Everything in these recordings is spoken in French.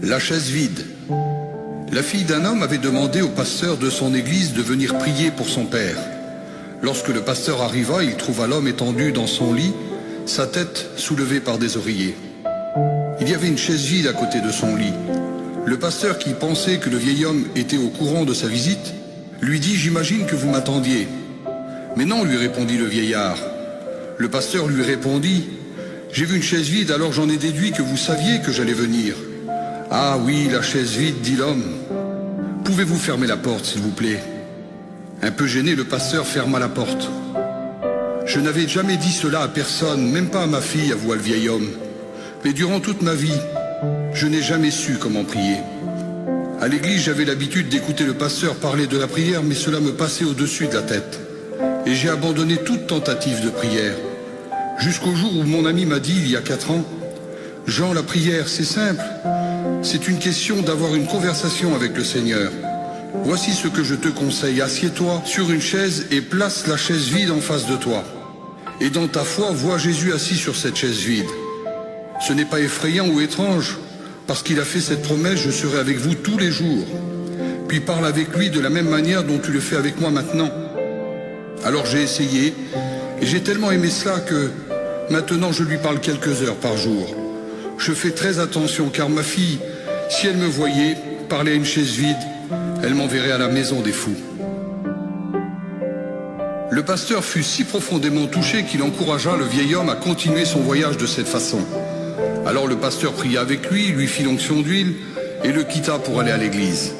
La chaise vide. La fille d'un homme avait demandé au pasteur de son église de venir prier pour son père. Lorsque le pasteur arriva, il trouva l'homme étendu dans son lit, sa tête soulevée par des oreillers. Il y avait une chaise vide à côté de son lit. Le pasteur, qui pensait que le vieil homme était au courant de sa visite, lui dit « J'imagine que vous m'attendiez ». « Mais non », lui répondit le vieillard. Le pasteur lui répondit « J'ai vu une chaise vide, alors j'en ai déduit que vous saviez que j'allais venir. » « Ah oui, la chaise vide, dit l'homme. Pouvez-vous fermer la porte, s'il vous plaît ?» Un peu gêné, le pasteur ferma la porte. « Je n'avais jamais dit cela à personne, même pas à ma fille, avoua le vieil homme. Mais durant toute ma vie, je n'ai jamais su comment prier. À l'église, j'avais l'habitude d'écouter le pasteur parler de la prière, mais cela me passait au-dessus de la tête. Et j'ai abandonné toute tentative de prière. Jusqu'au jour où mon ami m'a dit, il y a 4 ans, « Jean, la prière, c'est simple. C'est une question d'avoir une conversation avec le Seigneur. Voici ce que je te conseille. Assieds-toi sur une chaise et place la chaise vide en face de toi. Et dans ta foi, vois Jésus assis sur cette chaise vide. Ce n'est pas effrayant ou étrange, parce qu'il a fait cette promesse, je serai avec vous tous les jours. Puis parle avec lui de la même manière dont tu le fais avec moi maintenant. » Alors j'ai essayé, et j'ai tellement aimé cela que maintenant je lui parle quelques heures par jour. Je fais très attention, car ma fille, si elle me voyait parler à une chaise vide, elle m'enverrait à la maison des fous. Le pasteur fut si profondément touché qu'il encouragea le vieil homme à continuer son voyage de cette façon. Alors le pasteur pria avec lui fit l'onction d'huile et le quitta pour aller à l'église.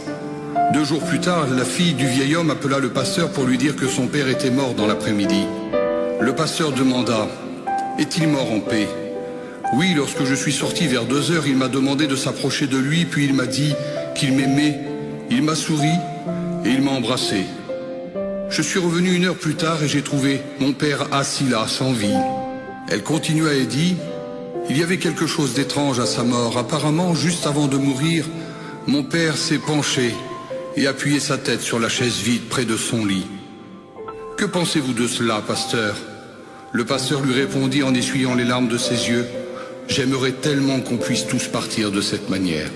2 jours plus tard, la fille du vieil homme appela le pasteur pour lui dire que son père était mort dans l'après-midi. Le pasteur demanda « Est-il mort en paix ?» Oui, lorsque je suis sorti vers 2 heures, il m'a demandé de s'approcher de lui, puis il m'a dit qu'il m'aimait. Il m'a souri et il m'a embrassé. Je suis revenu 1 heure plus tard et j'ai trouvé mon père assis là, sans vie. Elle continua et dit « Il y avait quelque chose d'étrange à sa mort. Apparemment, juste avant de mourir, mon père s'est penché et appuyé sa tête sur la chaise vide près de son lit. Que pensez-vous de cela, pasteur ?» Le pasteur lui répondit en essuyant les larmes de ses yeux « J'aimerais tellement qu'on puisse tous partir de cette manière. »